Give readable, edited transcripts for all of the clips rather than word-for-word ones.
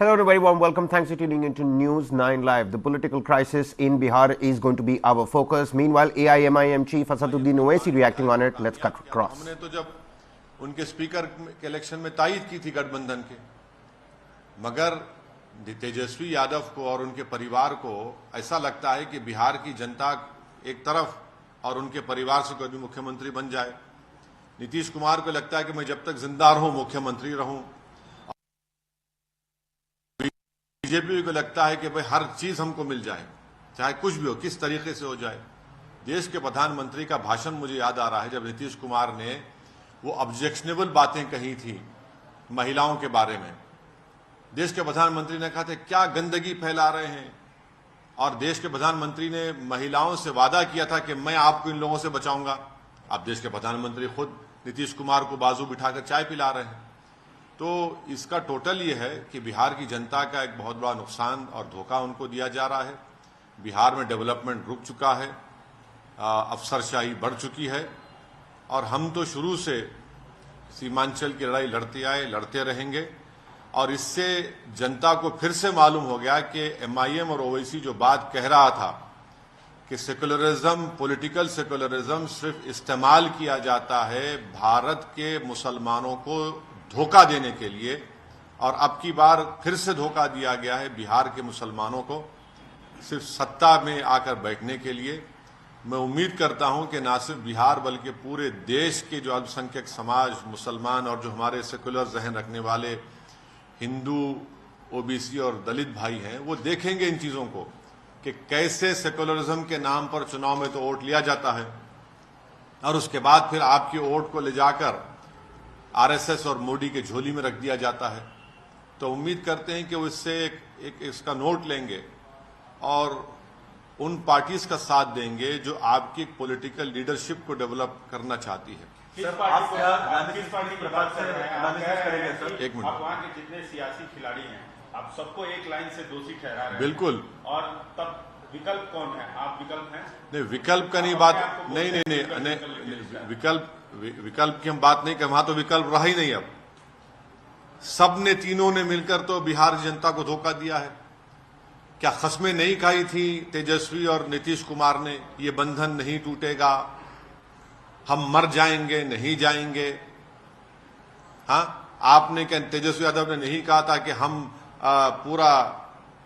Hello and a very warm welcome. Thanks for tuning into News9 Live. The political crisis in Bihar is going to be our focus. Meanwhile, AIMIM chief Asaduddin Owaisi reacting on it. Let's cut across. हमने तो जब उनके speaker के election में तायद की थी गठबंधन के, मगर तेजस्वी यादव को और उनके परिवार को ऐसा लगता है कि बिहार की जनता एक तरफ और उनके परिवार से कोई भी मुख्यमंत्री बन जाए। नीतीश कुमार को लगता है कि मैं जब तक जिंदा रहूं मुख्यमंत्री रहूं। बीजेपी को लगता है कि भाई हर चीज हमको मिल जाए, चाहे कुछ भी हो, किस तरीके से हो जाए। देश के प्रधानमंत्री का भाषण मुझे याद आ रहा है जब नीतीश कुमार ने वो ऑब्जेक्शनेबल बातें कही थी महिलाओं के बारे में। देश के प्रधानमंत्री ने कहा था क्या गंदगी फैला रहे हैं, और देश के प्रधानमंत्री ने महिलाओं से वादा किया था कि मैं आपको इन लोगों से बचाऊंगा। अब देश के प्रधानमंत्री खुद नीतीश कुमार को बाजू बिठाकर चाय पिला रहे हैं। तो इसका टोटल ये है कि बिहार की जनता का एक बहुत बड़ा नुकसान और धोखा उनको दिया जा रहा है। बिहार में डेवलपमेंट रुक चुका है, अफसरशाही बढ़ चुकी है, और हम तो शुरू से सीमांचल की लड़ाई लड़ते आए, लड़ते रहेंगे। और इससे जनता को फिर से मालूम हो गया कि एमआईएम और ओवैसी जो बात कह रहा था कि सेकुलरिज्म, पॉलिटिकल सेकुलरिज्म सिर्फ इस्तेमाल किया जाता है भारत के मुसलमानों को धोखा देने के लिए, और अब की बार फिर से धोखा दिया गया है बिहार के मुसलमानों को सिर्फ सत्ता में आकर बैठने के लिए। मैं उम्मीद करता हूं कि ना सिर्फ बिहार बल्कि पूरे देश के जो अल्पसंख्यक समाज, मुसलमान और जो हमारे सेकुलर जहन रखने वाले हिंदू, ओबीसी और दलित भाई हैं, वो देखेंगे इन चीजों को कि कैसे सेकुलरिज्म के नाम पर चुनाव में तो वोट लिया जाता है और उसके बाद फिर आपकी वोट को ले जाकर आरएसएस और मोदी के झोली में रख दिया जाता है। तो उम्मीद करते हैं कि वो इससे एक इसका नोट लेंगे और उन पार्टीज का साथ देंगे जो आपकी पॉलिटिकल लीडरशिप को डेवलप करना चाहती है। एक मिनट, आप वहाँ के जितने सियासी खिलाड़ी हैं आप सबको एक लाइन से दोषी ठहरा रहे हैं। बिल्कुल। और तब विकल्प कौन है? आप विकल्प हैं? नहीं, विकल्प का नहीं बात, नहीं, विकल्प की हम बात नहीं कर, वहां तो विकल्प रहा ही नहीं। अब सब ने, तीनों ने मिलकर तो बिहार की जनता को धोखा दिया है। क्या खस्में नहीं खाई थी तेजस्वी और नीतीश कुमार ने, ये बंधन नहीं टूटेगा, हम मर जाएंगे, नहीं जाएंगे। हाँ, आपने क्या, तेजस्वी यादव ने नहीं कहा था कि हम पूरा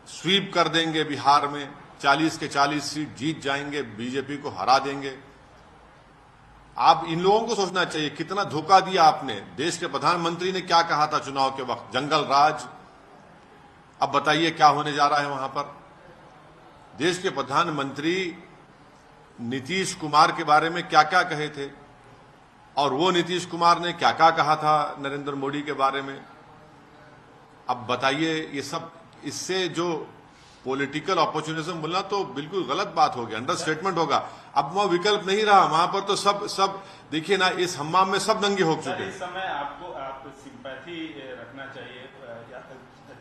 स्वीप कर देंगे बिहार में, 40 के 40 सीट जीत जाएंगे, बीजेपी को हरा देंगे। आप इन लोगों को सोचना चाहिए कितना धोखा दिया आपने। देश के प्रधानमंत्री ने क्या कहा था चुनाव के वक्त, जंगल राज। अब बताइए क्या होने जा रहा है वहां पर। देश के प्रधानमंत्री नीतीश कुमार के बारे में क्या क्या कहे थे, और वो नीतीश कुमार ने क्या क्या कहा था नरेंद्र मोदी के बारे में। अब बताइए, ये सब, इससे जो पॉलिटिकल अपॉर्चुनिज्म बोलना तो बिल्कुल गलत बात हो गया, अंडर स्टेटमेंट होगा। अब वहां विकल्प नहीं रहा, वहां पर तो सब देखिए ना, इस हम्माम में सब दंगे हो चुके हैं। इस समय आपको आप सिंपैथी रखना चाहिए।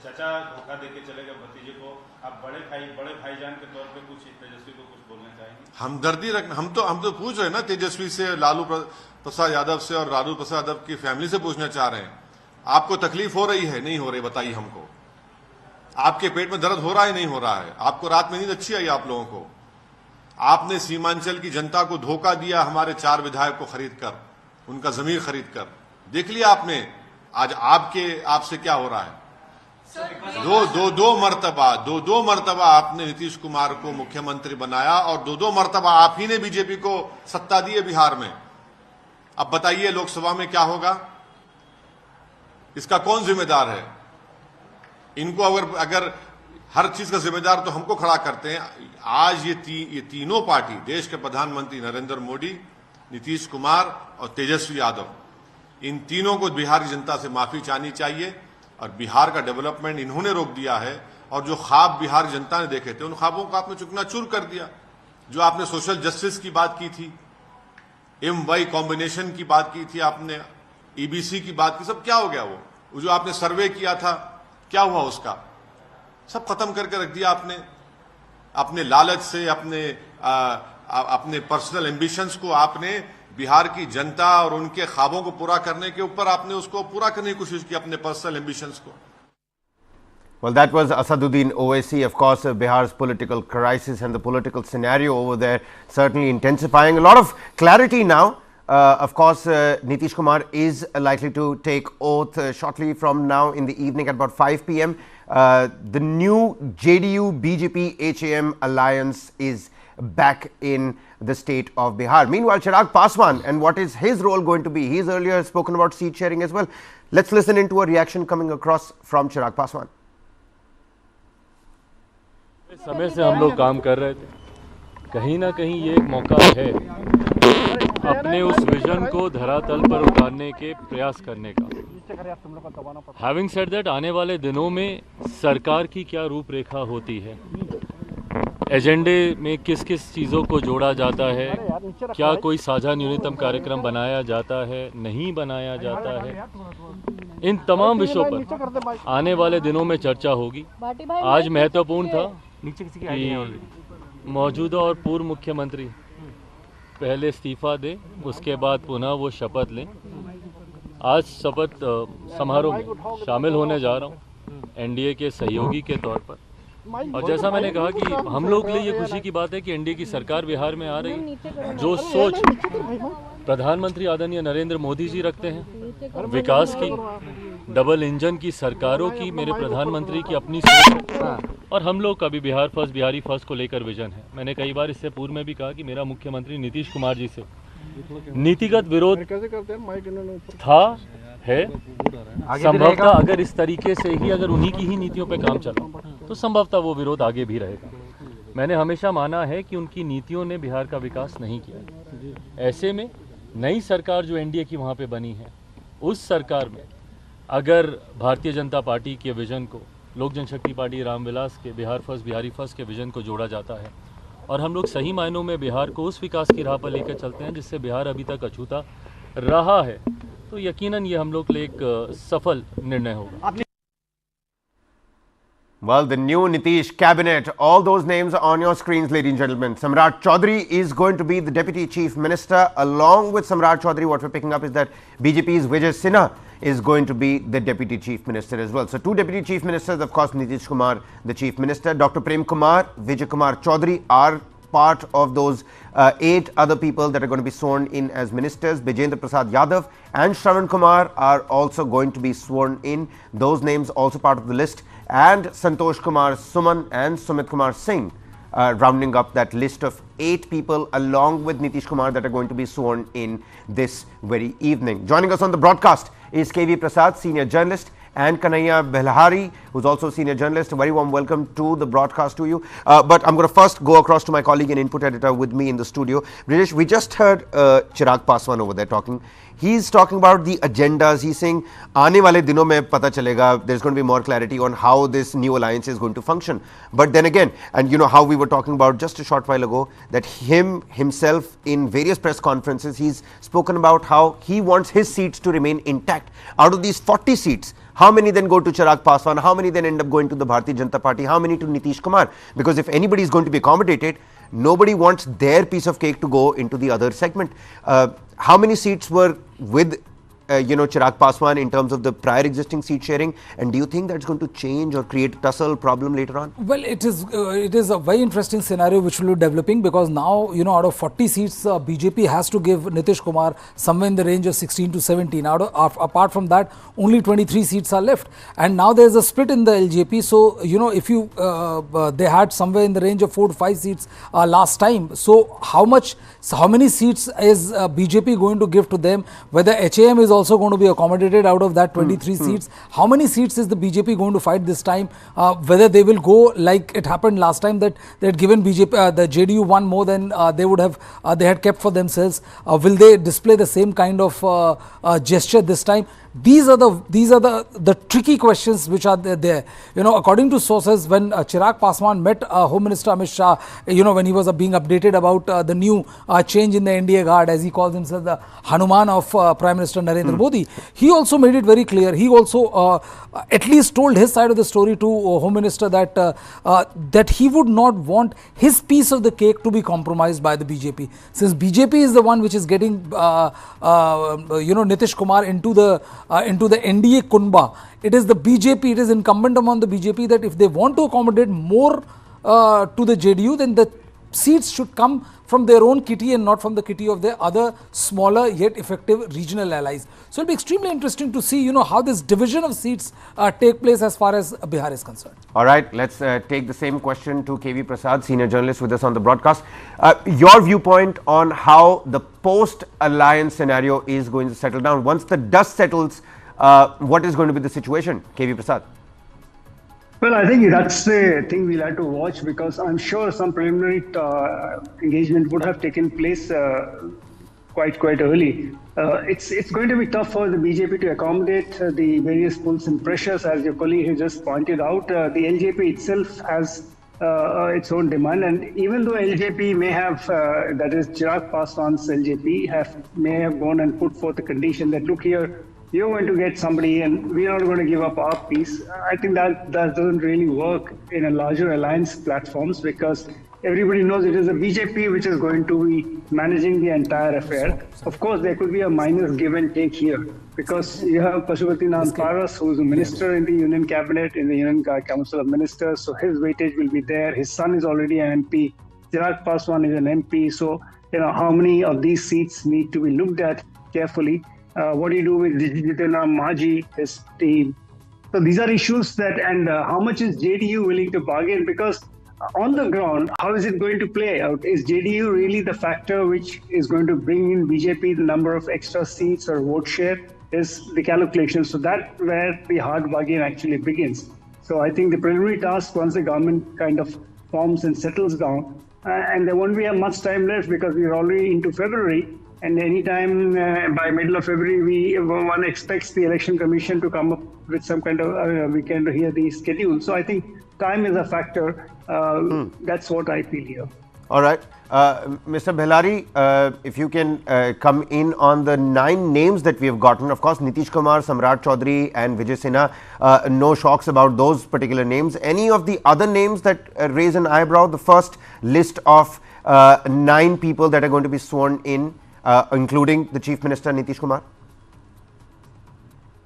चाचा धोखा देके चले गए भतीजे को, आप बड़े भाईजान के तौर पे कुछ तेजस्वी को कुछ बोलना चाहेंगे? हमदर्दी रखना, हम तो पूछ रहे हैं ना तेजस्वी से, लालू प्रसाद यादव से और लालू प्रसाद यादव की फैमिली से पूछना चाह रहे हैं। आपको तकलीफ हो रही है, नहीं हो रही? बताइए हमको। आपके पेट में दर्द हो रहा है, नहीं हो रहा है? आपको रात में नींद अच्छी आई आप लोगों को? आपने सीमांचल की जनता को धोखा दिया, हमारे 4 विधायक को खरीद कर, उनका जमीन खरीद कर। देख लिया आपने आज आपसे क्या हो रहा है। दो मर्तबा आपने नीतीश कुमार को मुख्यमंत्री बनाया और दो मर्तबा आप ही ने बीजेपी को सत्ता दी है बिहार में। अब बताइए लोकसभा में क्या होगा, इसका कौन जिम्मेदार है? इनको अगर हर चीज का जिम्मेदार तो हमको खड़ा करते हैं। आज ये तीनों पार्टी, देश के प्रधानमंत्री नरेंद्र मोदी, नीतीश कुमार और तेजस्वी यादव, इन तीनों को बिहार की जनता से माफी चाहनी चाहिए। और बिहार का डेवलपमेंट इन्होंने रोक दिया है, और जो ख्वाब बिहार की जनता ने देखे थे उन ख्वाबों को आपने चूर कर दिया। जो आपने सोशल जस्टिस की बात की थी, एम-वाई कॉम्बिनेशन की बात की थी आपने, ईबीसी की बात की, सब क्या हो गया? वो जो आपने सर्वे किया था, क्या हुआ उसका? सब खत्म करके रख दिया आपने। अपने लालच से, अपने पर्सनल एम्बिशंस को आपने बिहार की जनता और उनके ख्वाबों को पूरा करने के ऊपर आपने उसको पूरा करने की कोशिश की, अपने पर्सनल एम्बिशंस को। Well, that was Asaduddin Owaisi. Of course, Bihar's political crisis and the political scenario over there certainly intensifying. A lot of clarity now. Of course, Nitish Kumar is likely to take oath shortly from now in the evening at about 5 p.m. The new JDU BJP HAM alliance is back in the state of Bihar. Meanwhile, Chirag Paswan, and what is his role going to be? He's earlier spoken about seat sharing as well. Let's listen into a reaction coming across from Chirag Paswan. समय से हम लोग काम कर रहे थे, कहीं ना कहीं ये एक मौका है अपने उस विजन को धरातल पर उतारने के प्रयास करने का। हैविंग सेड दैट, आने वाले दिनों में सरकार की क्या रूपरेखा होती है, एजेंडे में किस किस चीज़ों को जोड़ा जाता है, क्या कोई साझा न्यूनतम कार्यक्रम बनाया जाता है, नहीं बनाया जाता है, इन तमाम विषयों पर आने वाले दिनों में चर्चा होगी। आज महत्वपूर्ण था कि मौजूदा और पूर्व मुख्यमंत्री पहले इस्तीफा दे, उसके बाद पुनः वो शपथ लें। आज शपथ समारोह में शामिल होने जा रहा हूँ एनडीए के सहयोगी के तौर पर, और जैसा मैंने कहा कि हम लोग के लिए ये खुशी की बात है कि एनडीए की सरकार बिहार में आ रही है। जो सोच प्रधानमंत्री आदरणीय नरेंद्र मोदी जी रखते हैं विकास की, डबल इंजन की सरकारों की, मेरे प्रधानमंत्री की अपनी सोच है, और हम लोग का भी बिहार फर्स्ट, बिहारी फर्स्ट को लेकर विजन है। मैंने कई बार इससे पूर्व में भी कहा कि मेरा मुख्यमंत्री नीतीश कुमार जी से नीतिगत विरोध था, है, संभवतः अगर इस तरीके से ही, अगर उन्हीं की ही नीतियों पे काम चला तो संभवतः वो विरोध आगे भी रहेगा। मैंने हमेशा माना है कि उनकी नीतियों ने बिहार का विकास नहीं किया। ऐसे में नई सरकार जो एनडीए की वहाँ पे बनी है, उस सरकार में अगर भारतीय जनता पार्टी के विजन को, लोक जनशक्ति पार्टी रामविलास के बिहार फर्स्ट, बिहारी फर्स्ट के विजन को जोड़ा जाता है, और हम लोग सही मायनों में बिहार को उस विकास की राह पर लेकर चलते हैं जिससे बिहार अभी तक अछूता रहा है, तो यकीनन ये हम लोग के लिए एक सफल निर्णय होगा। Well, the new Nitish cabinet, all those names are on your screens, ladies and gentlemen. Samrat Chaudhary is going to be the Deputy Chief Minister. Along with Samrat Chaudhary, what we're picking up is that BJP's Vijay Sinha is going to be the Deputy Chief Minister as well. So, two Deputy Chief Ministers, of course, Nitish Kumar, the Chief Minister, Dr. Prem Kumar, Vijay Kumar Chaudhary are part of those 8 other people that are going to be sworn in as ministers. Bijendra Prasad Yadav and Shravan Kumar are also going to be sworn in. Those names also part of the list. And Santosh Kumar Suman and Sumit Kumar Singh rounding up that list of 8 people along with Nitish Kumar that are going to be sworn in this very evening. Joining us on the broadcast is KV Prasad, senior journalist, and Kanhaiya Belhari, who's also a senior journalist. A very warm welcome to the broadcast to you. But I'm going to first go across to my colleague and input editor with me in the studio. Brijesh, we just heard Chirag Paswan over there talking. He's talking about the agendas. He's saying, aane wale dinon mein pata chalega, there's going to be more clarity on how this new alliance is going to function. But then again, and you know how we were talking about just a short while ago, that himself in various press conferences, he's spoken about how he wants his seats to remain intact. Out of these 40 seats, how many then go to Chirag Paswan? How many then end up going to the Bharatiya Janata Party? How many to Nitish Kumar? Because if anybody is going to be accommodated, nobody wants their piece of cake to go into the other segment. How many seats were with Chirag Paswan in terms of the prior existing seat sharing, and do you think that's going to change or create a tussle problem later on? Well, it is a very interesting scenario which will be developing, because now, out of 40 seats, BJP has to give Nitish Kumar somewhere in the range of 16 to 17. Apart from that, only 23 seats are left, and now there is a split in the LJP. So if you they had somewhere in the range of 4 to 5 seats last time. So how many seats is BJP going to give to them? Whether HAM is also going to be accommodated out of that 23 seats. How many seats is the BJP going to fight this time? Whether they will go like it happened last time, that they had given BJP the JDU one more than they would have they had kept for themselves. Will they display the same kind of gesture this time? These are the tricky questions which are there. According to sources, when Chirag Paswan met Home Minister Amit Shah, when he was being updated about the new change in the NDA guard, as he calls himself the Hanuman of Prime Minister Narendra Narendra Modi, he also made it very clear. He also at least told his side of the story to Home Minister that that he would not want his piece of the cake to be compromised by the BJP. Since BJP is the one which is getting Nitish Kumar into the NDA Kunba, it is the BJP, it is incumbent upon the BJP that if they want to accommodate more to the JDU, then the seats should come from their own kitty and not from the kitty of their other smaller yet effective regional allies. So it'll be extremely interesting to see, how this division of seats take place as far as Bihar is concerned. All right, let's take the same question to KV Prasad, senior journalist with us on the broadcast. Your viewpoint on how the post-alliance scenario is going to settle down. Once the dust settles, what is going to be the situation, KV Prasad? Well, I think that's the thing we'll have to watch, because I'm sure some preliminary engagement would have taken place quite early. It's going to be tough for the BJP to accommodate the various pulls and pressures, as your colleague has just pointed out. The LJP itself has its own demand, and even though LJP may have, that is Chirag Paswan's LJP, may have gone and put forth a condition that, look here, you're going to get somebody and we're not going to give up our piece. I think that doesn't really work in a larger alliance platforms, because everybody knows it is the BJP which is going to be managing the entire affair. Of course, there could be a minor give and take here, because you have Pashupati Nand Paras, who is a minister in the Union Cabinet, in the Union Council of Ministers, so his weightage will be there. His son is already an MP. Chirag Paswan is an MP. So, how many of these seats need to be looked at carefully? What do you do with Jitendra Maji, his team? So these are issues that, and how much is JDU willing to bargain? Because on the ground, how is it going to play out? Is JDU really the factor which is going to bring in BJP the number of extra seats or vote share? Is the calculation. So that's where the hard bargain actually begins. So I think the preliminary task, once the government kind of forms and settles down, and there won't be much time left, because we're already into February. And anytime by middle of February, one expects the Election Commission to come up with some kind of, we can hear the schedule. So I think time is a factor. That's what I feel here. All right. Mr. Bhelari, if you can come in on the 9 names that we have gotten. Of course, Nitish Kumar, Samrat Chaudhary and Vijay Sinha, no shocks about those particular names. Any of the other names that raise an eyebrow? The first list of 9 people that are going to be sworn in, including the Chief Minister Nitish Kumar?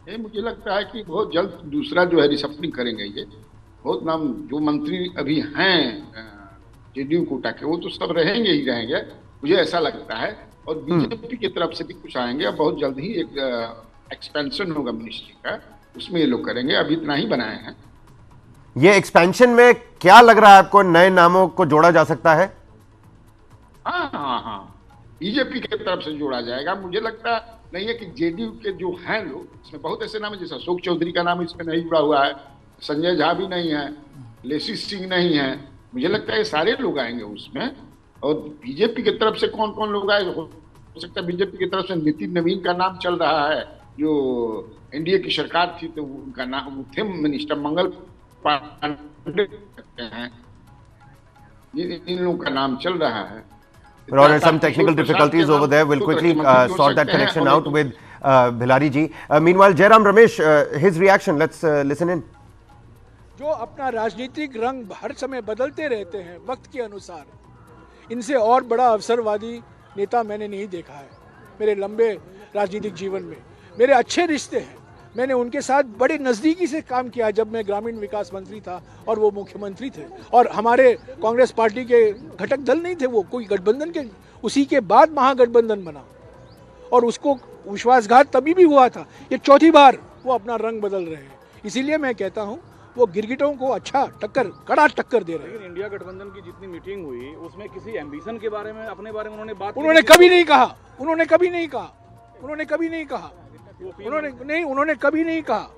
मुझे लगता है कि बहुत जल्द दूसरा जो है reshuffling करेंगे। ये बहुत नाम जो मंत्री अभी हैं जेडीयू कोटा के, वो तो सब रहेंगे ही रहेंगे, मुझे ऐसा लगता है। और बीजेपी की तरफ से भी कुछ आएंगे, और बहुत जल्द ही एक एक्सपेंशन होगा मिनिस्ट्री का, उसमें ये लोग करेंगे। अभी इतना ही बनाए हैं। ये एक्सपेंशन में क्या लग रहा है आपको, नए नामों को जोड़ा जा सकता है? हाँ, बीजेपी की तरफ से जोड़ा जाएगा। मुझे लगता नहीं है कि जेडीयू के जो हैं लोग, इसमें बहुत ऐसे नाम है, जैसे अशोक चौधरी का नाम इसमें नहीं जुड़ा हुआ है, संजय झा भी नहीं है, लेसी सिंह नहीं है। मुझे लगता है ये सारे लोग आएंगे उसमें। और बीजेपी की तरफ से कौन कौन लोग आए, हो सकता है बीजेपी की तरफ से नितिन नवीन का नाम चल रहा है, जो एनडीए की सरकार थी तो उनका नाम थे मिनिस्टर मंगल पांडे हैं, इन लोगों का नाम चल रहा है। There are some technical difficulties over there. We'll quickly sort that connection out with Bhelari ji. Meanwhile, Jairam Ramesh, his reaction, let's listen in. जो अपना राजनीतिक रंग हर समय बदलते रहते हैं वक्त के अनुसार, इनसे और बड़ा अवसरवादी नेता मैंने नहीं देखा है मेरे लंबे राजनीतिक जीवन में। मेरे अच्छे रिश्ते हैं, मैंने उनके साथ बड़े नज़दीकी से काम किया जब मैं ग्रामीण विकास मंत्री था और वो मुख्यमंत्री थे। और हमारे कांग्रेस पार्टी के घटक दल नहीं थे, वो कोई गठबंधन के, उसी के बाद महागठबंधन बना और उसको विश्वासघात तभी भी हुआ था। ये चौथी बार वो अपना रंग बदल रहे हैं। इसीलिए मैं कहता हूँ वो गिरगिटों को अच्छा टक्कर, कड़ा टक्कर दे रहे हैं। इंडिया गठबंधन की जितनी मीटिंग हुई उसमें किसी एम्बिशन के बारे में, अपने बारे में उन्होंने बात, उन्होंने कभी नहीं कहा, उन्होंने कभी नहीं कहा, उन्होंने कभी नहीं कहा, उन्होंने कभी नहीं कहा,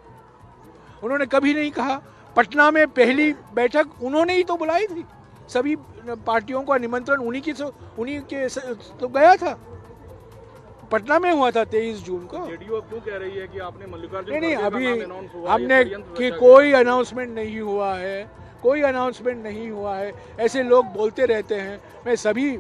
उन्होंने कभी नहीं कहा। पटना में पहली बैठक उन्होंने ही तो बुलाई थी, सभी पार्टियों का निमंत्रण उन्हीं के तो गया था, पटना में हुआ था 23 जून को। जेडीयू अब क्यों कह रही है कि आपने मल्लिकार्जुन नहीं, अभी हमने कि कोई अनाउंसमेंट नहीं हुआ है, कोई अनाउंसमेंट नहीं हुआ है, ऐसे लोग बोलते रहते हैं। मैं सभी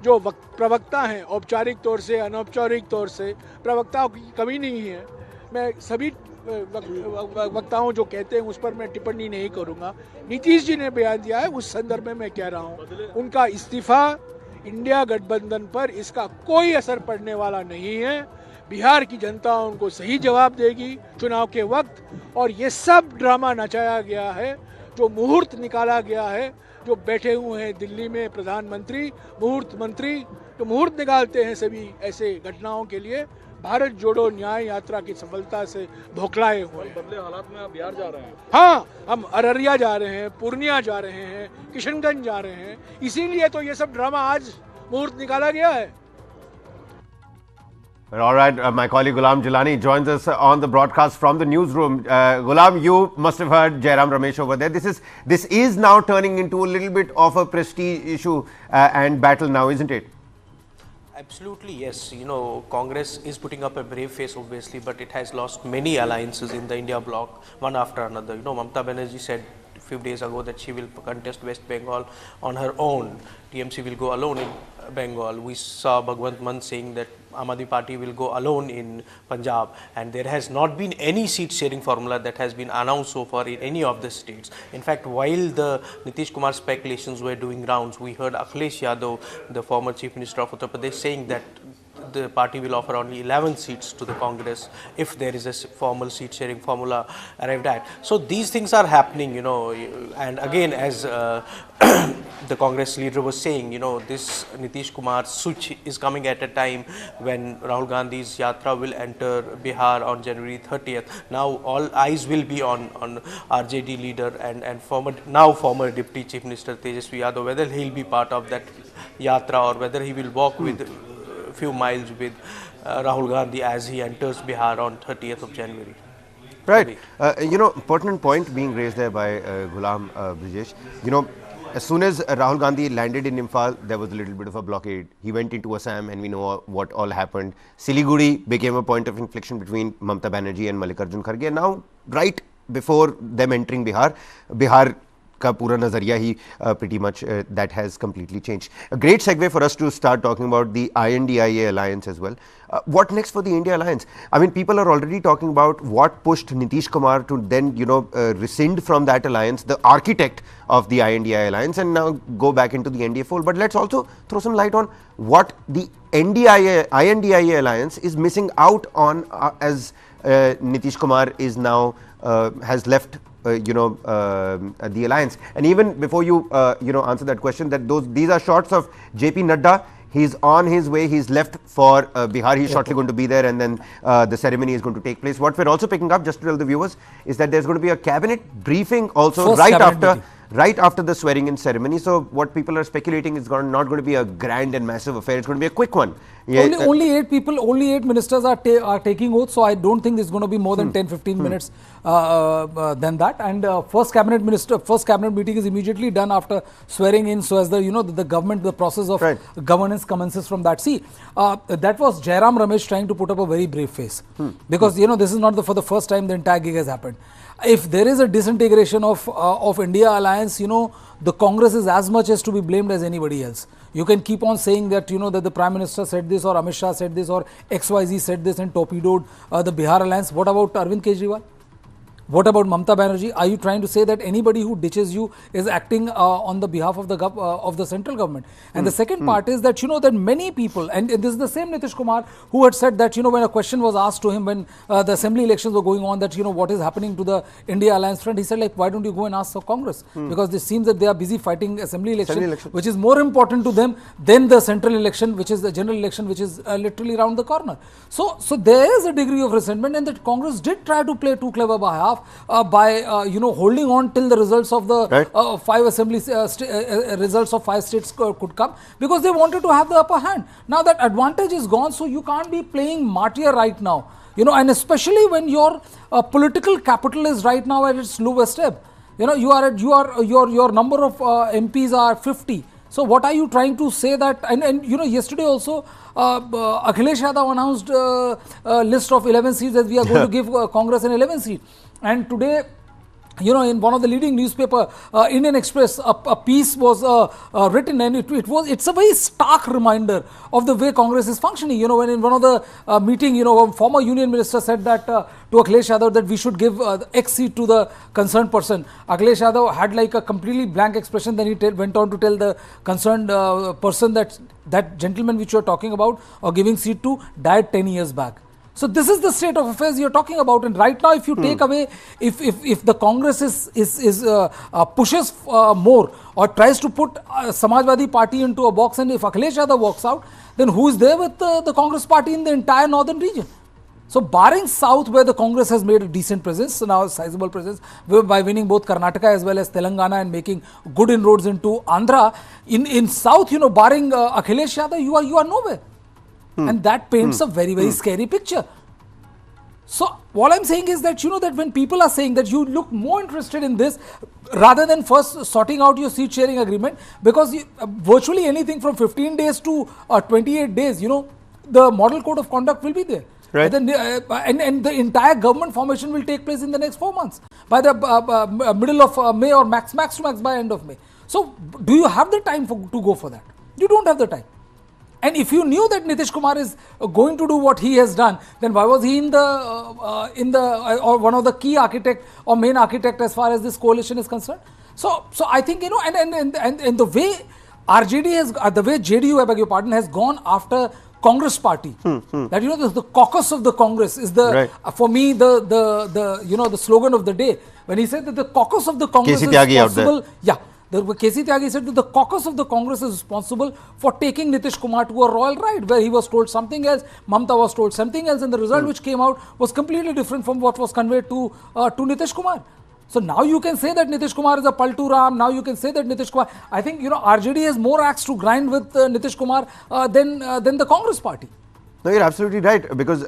जो प्रवक्ता हैं, औपचारिक तौर से अनौपचारिक तौर से, प्रवक्ताओं की कमी नहीं है। मैं सभी वक्ताओं जो कहते हैं उस पर मैं टिप्पणी नहीं करूंगा। नीतीश जी ने बयान दिया है, उस संदर्भ में मैं कह रहा हूं, उनका इस्तीफा इंडिया गठबंधन पर इसका कोई असर पड़ने वाला नहीं है। बिहार की जनता उनको सही जवाब देगी चुनाव के वक्त। और ये सब ड्रामा नचाया गया है, जो मुहूर्त निकाला गया है, जो बैठे हुए हैं दिल्ली में प्रधानमंत्री, मुहूर्त मंत्री, जो मुहूर्त निकालते हैं सभी ऐसे घटनाओं के लिए, भारत जोड़ो न्याय यात्रा की सफलता से भोखलाए हुए हैं। बदले हालात में आप बिहार जा रहे हैं? हाँ, हम अररिया जा रहे हैं, पूर्णिया जा रहे हैं, किशनगंज जा रहे हैं। इसीलिए तो ये सब ड्रामा आज मुहूर्त निकाला गया है। All right, my colleague Ghulam Jilani joins us on the broadcast from the newsroom. Ghulam, you must have heard Jairam Ramesh over there. This is now turning into a little bit of a prestige issue and battle now, isn't it? Absolutely, yes. You know, Congress is putting up a brave face, obviously, but it has lost many alliances in the India bloc, one after another. You know, Mamata Banerjee said a few days ago that she will contest West Bengal on her own. TMC will go alone in Bengal. We saw Bhagwant Mann saying that Aam Aadmi Party will go alone in Punjab, and there has not been any seat sharing formula that has been announced so far in any of the states. In fact, while the Nitish Kumar speculations were doing rounds, we heard Akhilesh Yadav, the former Chief Minister of Uttar Pradesh, saying that the party will offer only 11 seats to the Congress if there is a formal seat sharing formula arrived at. So these things are happening, you know, and again, as the Congress leader was saying, you know, this Nitish Kumar switch is coming at a time when Rahul Gandhi's yatra will enter Bihar on January 30th. Now all eyes will be on RJD leader and former Deputy Chief Minister Tejasvi Yadav, whether he'll be part of that yatra or whether he will walk with few miles with Rahul Gandhi as he enters Bihar on 30th of January. Right. You know, pertinent point being raised there by Ghulam Brijesh. You know, as soon as Rahul Gandhi landed in Imphal, there was a little bit of a blockade. He went into Assam and we know what all happened. Siliguri became a point of inflection between Mamata Banerjee and Mallikarjun Kharge. And now, right before them entering Bihar का पूरा नजरिया ही pretty much that has completely changed. A great segue for us to start talking about the INDIA alliance as well. What next for the India alliance? I mean, people are already talking about what pushed Nitish Kumar to then, you know, rescind from that alliance, the architect of the INDIA alliance, and now go back into the NDA fold. But let's also throw some light on what the INDIA alliance is missing out on as Nitish Kumar is now has left the alliance. And even before you answer that question, that these are shots of JP Nadda. He's on his way. He's left for Bihar. He's shortly going to be there, and then the ceremony is going to take place. What we're also picking up, just to tell the viewers, is that there's going to be a cabinet briefing also right after the swearing-in ceremony. So what people are speculating is not going to be a grand and massive affair. It's going to be a quick one. Yeah, only 8 ministers are taking oath, so I don't think it's going to be more than 10-15 minutes than that. And first cabinet meeting is immediately done after swearing in, so as the government, the process of governance commences from that. See, that was Jairam Ramesh trying to put up a very brave face, because this is not for the first time the entire gig has happened. If there is a disintegration of India alliance, the Congress is as much as to be blamed as anybody else. You can keep on saying that that the Prime Minister said this, or Amit Shah said this, or XYZ said this and torpedoed the Bihar alliance. What about Arvind Kejriwal? What about Mamata Banerjee? Are you trying to say that anybody who ditches you is acting on the behalf of the central government? And the second part is that that many people, and this is the same Nitish Kumar who had said that when a question was asked to him when the assembly elections were going on, that what is happening to the India alliance front, he said, like, why don't you go and ask the Congress? Because it seems that they are busy fighting assembly election, which is more important to them than the central election, which is the general election, which is literally around the corner. So there is a degree of resentment, and that Congress did try to play too clever by half. By holding on till the results of the 5 assembly results of 5 states could come, because they wanted to have the upper hand. Now that advantage is gone, so you can't be playing martyr right now. And especially when your political capital is right now at its lowest ebb. Your number of MPs are 50. So what are you trying to say that? And yesterday also Akhilesh Yadav announced a list of 11 seats that we are going to give Congress an 11 seat. And today you know, in one of the leading newspaper, Indian Express, a piece was written, and it's a very stark reminder of the way Congress is functioning. You know, when in one of the meeting, you know, a former union minister said that to Akhilesh Yadav that we should give X seat to the concerned person. Akhilesh Yadav had like a completely blank expression. Then he went on to tell the concerned person that that gentleman which you are talking about or giving seat to died 10 years back. So this is the state of affairs you're talking about, and right now, if you take away, if the Congress pushes more or tries to put Samajwadi Party into a box, and if Akhilesh Yadav walks out, then who is there with the Congress Party in the entire northern region? So barring South, where the Congress has made a decent presence, now a sizable presence, by winning both Karnataka as well as Telangana and making good inroads into Andhra, in South, you know, barring Akhilesh Yadav, you are nowhere. And that paints a very, very scary picture. So what I'm saying is that, you know, that when people are saying that you look more interested in this rather than first sorting out your seat sharing agreement, because virtually anything from 15 days to 28 days, you know, the model code of conduct will be there. Right. And the entire government formation will take place in the next 4 months by the middle of May or max to max by end of May. So do you have the time to go for that? You don't have the time. And if you knew that Nitish Kumar is going to do what he has done, then why was he in the or one of the key architect or main architect as far as this coalition is concerned? So I think, you know, and the way RJD has, the way JDU, I beg your pardon, has gone after Congress Party, that, you know, the caucus of the Congress is the for me the you know, the slogan of the day, when he said that the caucus of the Congress is responsible. K.C. Tyagi said that the caucus of the Congress is responsible for taking Nitish Kumar to a royal ride, where he was told something else, Mamta was told something else, and the result which came out was completely different from what was conveyed to Nitish Kumar. So now you can say that Nitish Kumar is a Paltu Ram. Now you can say that Nitish Kumar. I think, you know, RJD has more axe to grind with Nitish Kumar than the Congress Party. No, you're absolutely right, because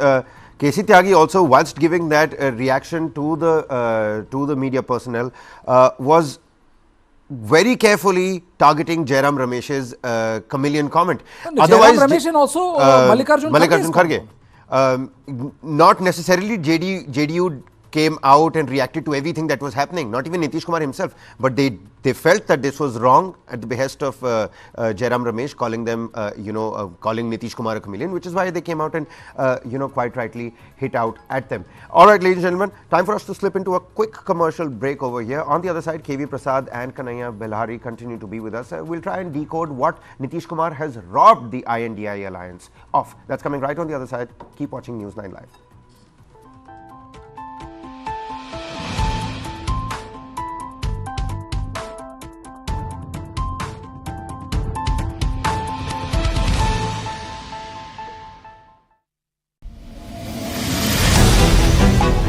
K.C. Tyagi also, whilst giving that reaction to the media personnel, was very carefully targeting Jairam Ramesh's chameleon comment. Otherwise, Jairam Ramesh and also Mallikarjun Kharge. Not necessarily JDU came out and reacted to everything that was happening, not even Nitish Kumar himself, but they felt that this was wrong at the behest of Jairam Ramesh, calling them, calling Nitish Kumar a chameleon, which is why they came out and, quite rightly hit out at them. All right, ladies and gentlemen, time for us to slip into a quick commercial break over here. On the other side, KV Prasad and Kanhaiya Belhari continue to be with us. We'll try and decode what Nitish Kumar has robbed the INDI alliance of. That's coming right on the other side. Keep watching News9 Live.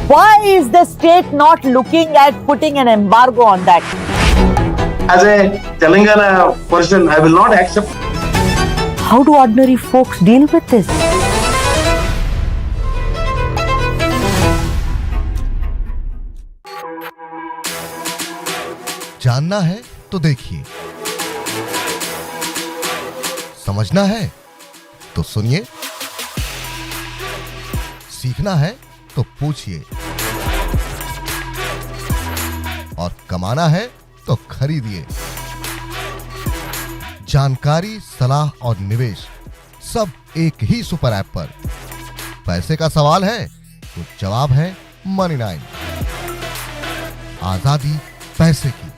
Why is the state not looking at putting an embargo on that? As a Telangana person, I will not accept. How do ordinary folks deal with this? जानना है तो देखिए, समझना है तो सुनिए, सीखना है तो पूछिए, और कमाना है तो खरीदिए। जानकारी, सलाह और निवेश सब एक ही सुपर ऐप पर। पैसे का सवाल है तो जवाब है Money9। आजादी पैसे की,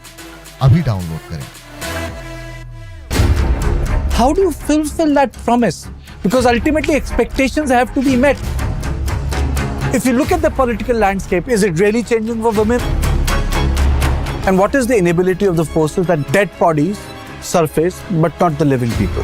अभी डाउनलोड करें। How do you fulfill that promise? Because ultimately expectations have to be met. If you look at the political landscape, is it really changing for women? And what is the inability of the forces that dead bodies surface but not the living people?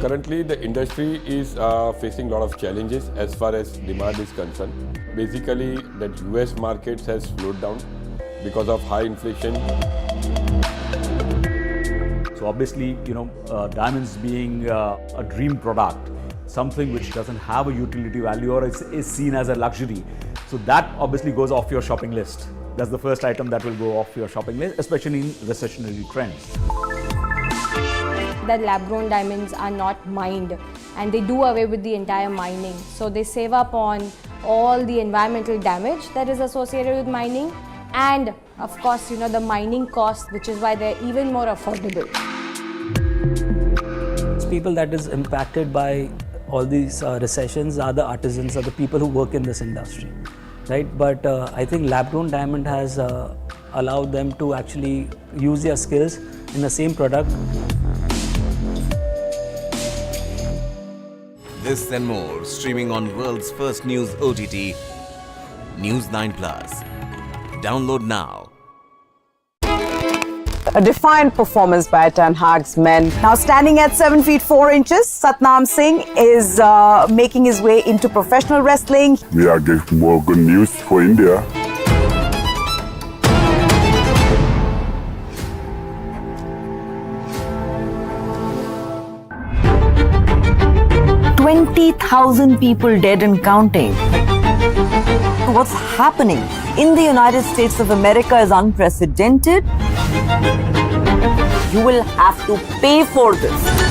Currently, the industry is facing a lot of challenges as far as demand is concerned. Basically, that US markets has slowed down because of high inflation. So obviously, diamonds being a dream product, something which doesn't have a utility value or is seen as a luxury. So that obviously goes off your shopping list. That's the first item that will go off your shopping list, especially in recessionary trends. The lab-grown diamonds are not mined, and they do away with the entire mining. So they save up on all the environmental damage that is associated with mining, and of course, the mining cost, which is why they're even more affordable. People that is impacted by all these recessions are the artisans, are the people who work in this industry, right? But I think lab-grown diamond has allowed them to actually use their skills in the same product. This and more streaming on world's first news OTT, News9 Plus. Download now. A defiant performance by Ten Hag's men. Now standing at 7 feet 4 inches, Satnam Singh is making his way into professional wrestling. We are getting more good news for India. $20,000 people dead and counting. What's happening in the United States of America is unprecedented. You will have to pay for this.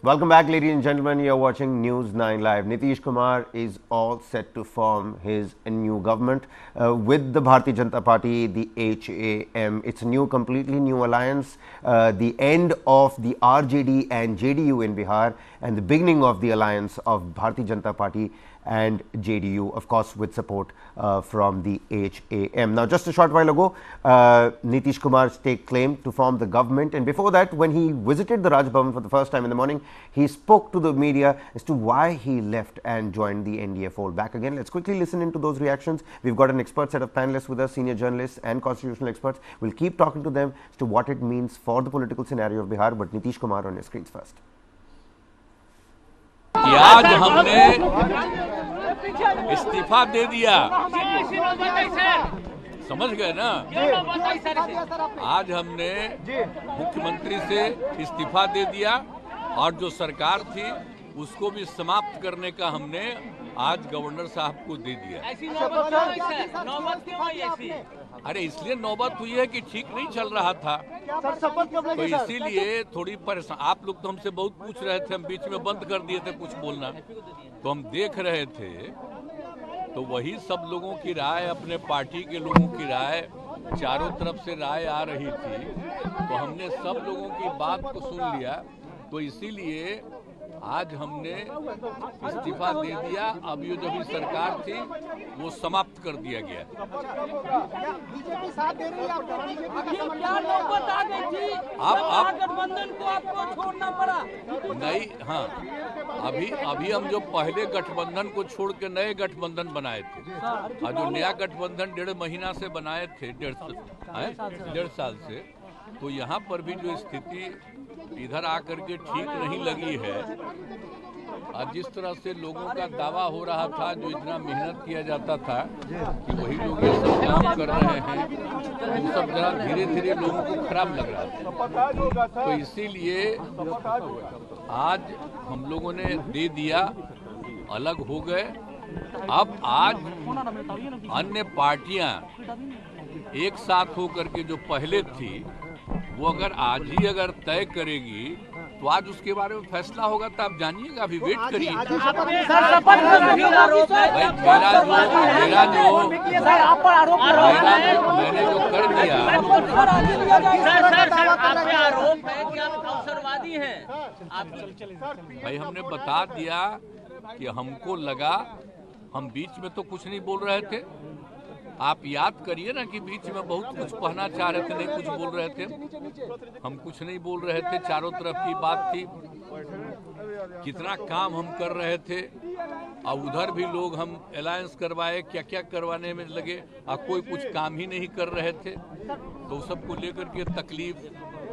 Welcome back, ladies and gentlemen. You're watching News9 Live. Nitish Kumar is all set to form his new government with the Bharatiya Janata Party, the HAM. It's a completely new alliance. The end of the RJD and JDU in Bihar, and the beginning of the alliance of Bharatiya Janata Party and JDU, of course, with support from the HAM. Now, just a short while ago, Nitish Kumar staked claim to form the government, and before that, when he visited the Raj Bhavan for the first time in the morning, he spoke to the media as to why he left and joined the NDA fold. Back again, let's quickly listen into those reactions. We've got an expert set of panelists with us, senior journalists and constitutional experts. We'll keep talking to them as to what it means for the political scenario of Bihar, but Nitish Kumar on your screens first. कि आज हमने इस्तीफा दे दिया, समझ गए ना? आज हमने मुख्यमंत्री से इस्तीफा दे दिया और जो सरकार थी उसको भी समाप्त करने का हमने आज गवर्नर साहब को दे दिया। अरे इसलिए नौबत हुई है कि ठीक नहीं चल रहा था, तो इसीलिए थोड़ी परेशान। आप लोग तो हमसे बहुत पूछ रहे थे, हम बीच में बंद कर दिए थे कुछ बोलना, तो हम देख रहे थे, तो वही सब लोगों की राय, अपने पार्टी के लोगों की राय, चारों तरफ से राय आ रही थी, तो हमने सब लोगों की बात को सुन लिया, तो इसीलिए आज हमने इस्तीफा दे दिया। अब ये जो भी सरकार थी वो समाप्त कर दिया गया। बीजेपी साथ दे रही है, क्या नौबत आ गई थी? आप गठबंधन को आपको छोड़ना पड़ा? नहीं, हाँ, अभी हम जो पहले गठबंधन को छोड़ के नए गठबंधन बनाए थे, और जो नया गठबंधन 1.5 महीना से बनाए थे, 1.5 साल से, तो यहाँ पर भी जो स्थिति इधर आकर के ठीक नहीं लगी है, और जिस तरह से लोगों का दावा हो रहा था, जो इतना मेहनत किया जाता था कि वही लोग ये सब काम कर रहे हैं, वो सब जरा धीरे धीरे लोगों को खराब लग रहा था। तो इसीलिए आज हम लोगों ने दे दिया, अलग हो गए। अब आज अन्य पार्टियां एक साथ होकर के जो पहले थी, वो अगर आज ही अगर तय करेगी तो आज उसके बारे में फैसला होगा, तो आप जानिएगा, अभी वेट करिए। मैंने जो कर दिया, भाई हमने बता दिया कि हमको लगा, हम बीच में तो कुछ नहीं बोल रहे थे, आप याद करिए ना कि बीच में बहुत कुछ कहना चाह रहे थे, नहीं कुछ बोल रहे थे, हम कुछ नहीं बोल रहे थे, चारों तरफ की बात थी, कितना काम हम कर रहे थे, और उधर भी लोग हम अलायंस करवाए, क्या क्या करवाने में लगे, और कोई कुछ काम ही नहीं कर रहे थे, तो सबको लेकर के तकलीफ,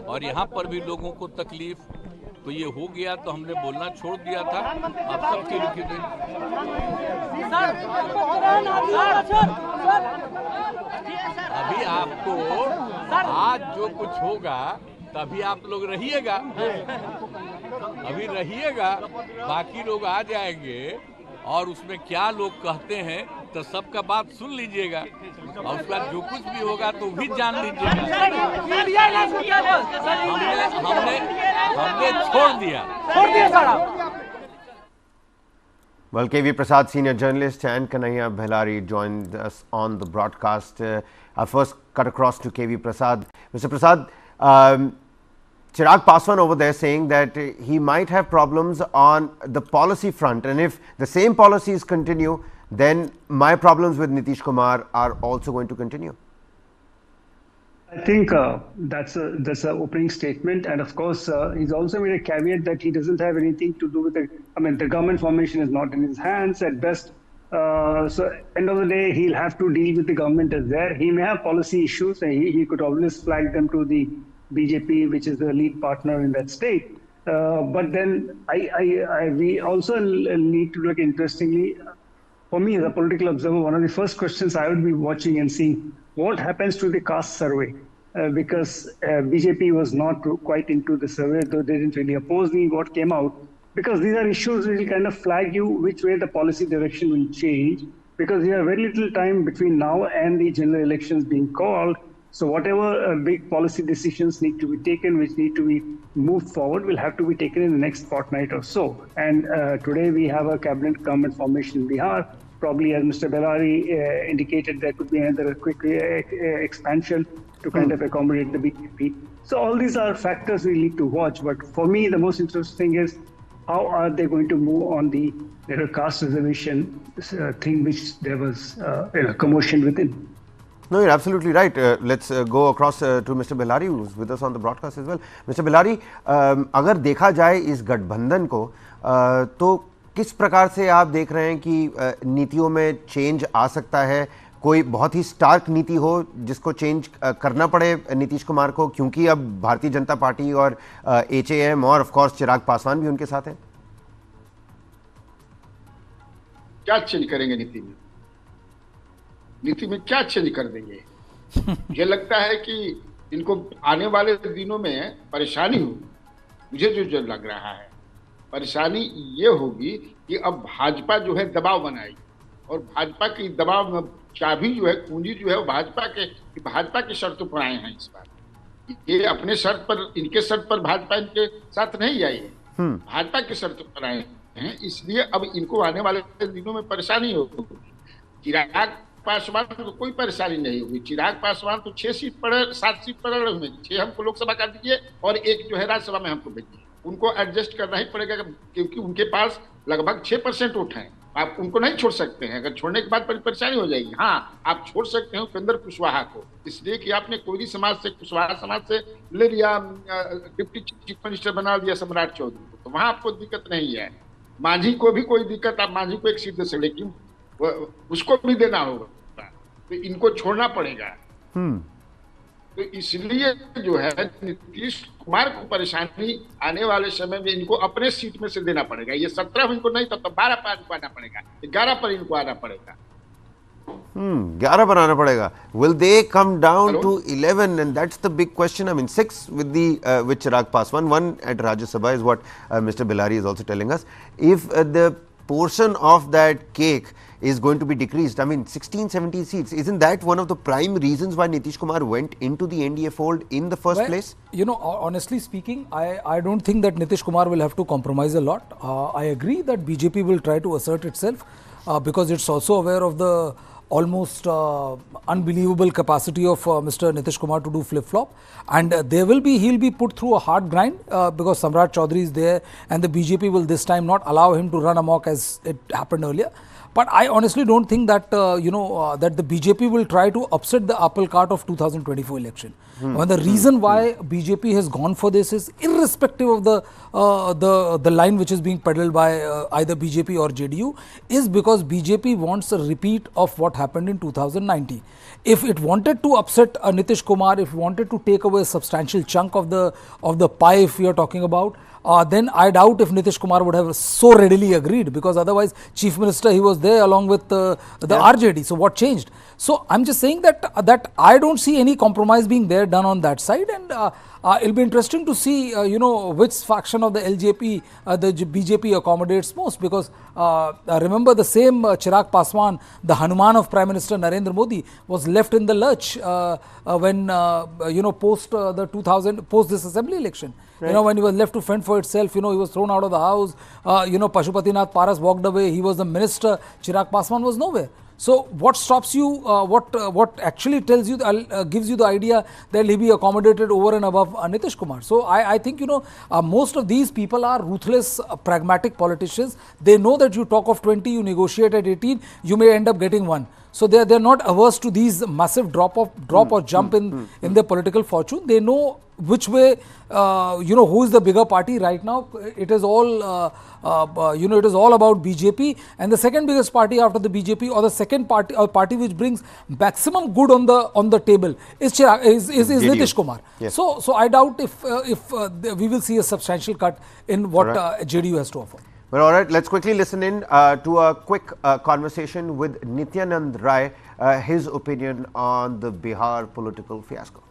और यहाँ पर भी लोगों को तकलीफ, तो ये हो गया, तो हमने बोलना छोड़ दिया था। अब सबके लिखित अभी आपको आज जो कुछ होगा, तो तभी आप लोग रहिएगा, अभी रहिएगा, बाकी लोग आ जाएंगे और उसमें क्या लोग कहते हैं तो सबका बात सुन लीजिएगा और उसके बाद जो कुछ भी होगा तो भी जान लीजिएगा। हमने छोड़ दिया। Well, KV Prasad, senior journalist, and Kanhaiya Bhelari joined us on the broadcast. Our first cut across to KV Prasad. Mr. Prasad, Chirag Paswan over there saying that he might have problems on the policy front, and if the same policies continue, then my problems with Nitish Kumar are also going to continue. I think that's an opening statement, and of course, he's also made a caveat that he doesn't have anything to do with the. I mean, the government formation is not in his hands at best. So, end of the day, he'll have to deal with the government as there. He may have policy issues, and he could always flag them to the BJP, which is the lead partner in that state. But then, we also need to look interestingly. For me, as a political observer, one of the first questions I would be watching and seeing what happens to the caste survey, because BJP was not quite into the survey, though they didn't really oppose what came out, because these are issues which will kind of flag you which way the policy direction will change, because you have very little time between now and the general elections being called. So whatever big policy decisions need to be taken, which need to be moved forward, will have to be taken in the next fortnight or so. And today we have a cabinet government formation in Bihar. Probably, as Mr. Bhelari indicated, there could be another quick expansion to kind of accommodate the BJP. So all these are factors we need to watch. But for me, the most interesting is how are they going to move on the caste reservation thing, which there was commotion within. No, you're absolutely right. Let's go across to Mr. Bhelari, who's with us on the broadcast as well. Mr. Bhelari, अगर देखा जाए इस गठबंधन को तो किस प्रकार से आप देख रहे हैं कि नीतियों में चेंज आ सकता है? कोई बहुत ही स्टार्क नीति हो जिसको चेंज करना पड़े नीतीश कुमार को, क्योंकि अब भारतीय जनता पार्टी और HAM और ऑफ कोर्स चिराग पासवान भी उनके साथ हैं? क्या चेंज करेंगे नीति में? नीति में क्या चेंज कर देंगे? मुझे लगता है कि इनको आने वाले दिनों में परेशानी होगी। मुझे जो लग रहा है परेशानी ये होगी कि अब भाजपा जो है दबाव बनाएगी, और भाजपा की दबाव में चाबी जो है, कुंजी जो है वो भाजपा की शर्तों पर आए हैं इस बार। ये अपने शर्त पर, इनके शर्त पर भाजपा इनके साथ नहीं आई है, भाजपा की शर्तों पर आए हैं। इसलिए अब इनको आने वाले दिनों में परेशानी होगी। चिराग पासवान को कोई परेशानी नहीं होगी। चिराग पासवान तो 7 सीट पर लड़े हुए, 6 हमको लोकसभा का दीजिए और 1 जो है राज्यसभा में हमको भेजिए। उनको एडजस्ट करना ही पड़ेगा, क्योंकि उनके पास लगभग 6% वोट हैं। आप उनको नहीं छोड़ सकते हैं, अगर छोड़ने के बाद बड़ी परेशानी हो जाएगी। हाँ, आप छोड़ सकते हैं उपेंद्र कुशवाहा को, इसलिए कि आपने कोयली समाज से, कुशवाहा समाज से ले लिया, डिप्टी चीफ मिनिस्टर बना दिया सम्राट चौधरी को, तो वहां आपको दिक्कत नहीं है। मांझी को भी कोई दिक्कत, आप मांझी को 1 सीट दे सकते, लेकिन उसको भी देना होगा, तो इनको छोड़ना पड़ेगा। तो इसलिए जो है नीतीश कुमार को परेशानी आने वाले समय में इनको अपने सीट में से देना पड़ेगा। ये 17 इनको नहीं, तब तो 12 पर इनको आना पड़ेगा, 11 पर इनको आना पड़ेगा। 11 बनाना पड़ेगा. Will they come down to 11? And that's the big question. I mean, 6 with with Chirag Paswan, 1 at Rajya Sabha is what Mr. Bhelari is also telling us. If the portion of that cake is going to be decreased, I mean 16, 17 seats, isn't that one of the prime reasons why Nitish Kumar went into the NDA fold in the first place? You know, honestly speaking, I don't think that Nitish Kumar will have to compromise a lot. I agree that BJP will try to assert itself because it's also aware of the almost unbelievable capacity of Mr. Nitish Kumar to do flip-flop, and he'll be put through a hard grind because Samrat Chaudhary is there, and the BJP will this time not allow him to run amok as it happened earlier. But I honestly don't think that that the BJP will try to upset the apple cart of 2024 election. And the reason why BJP has gone for this is irrespective of the line which is being peddled by either BJP or JDU, is because BJP wants a repeat of what happened in 2019. If it wanted to upset Nitish Kumar, if it wanted to take away a substantial chunk of the pie, if we are talking about, then I doubt if Nitish Kumar would have so readily agreed, because otherwise Chief Minister, he was there along with the RJD. So what changed? So I'm just saying that I don't see any compromise being there done on that side, and It'll be interesting to see, which faction of the LJP, the BJP accommodates most, because remember the same Chirag Paswan, the Hanuman of Prime Minister Narendra Modi, was left in the lurch when, post this assembly election. Right. When he was left to fend for itself, he was thrown out of the house. Pashupatinath Paras walked away. He was the minister. Chirag Paswan was nowhere. So what stops you? What actually tells you, gives you the idea that he'll be accommodated over and above Nitish Kumar? So I think most of these people are ruthless, pragmatic politicians. They know that you talk of 20, you negotiate at 18, you may end up getting 1. So they're not averse to these massive drop or jump in their political fortune. They know which way, who is the bigger party right now. It is all, it is all about BJP, and the second biggest party after the BJP, or the second party, or party which brings maximum good on the table, is Nitish Kumar. Yes. So I doubt if we will see a substantial cut in what JDU has to offer. Well, all right, let's quickly listen in to a quick conversation with Nityanand Rai, his opinion on the Bihar political fiasco.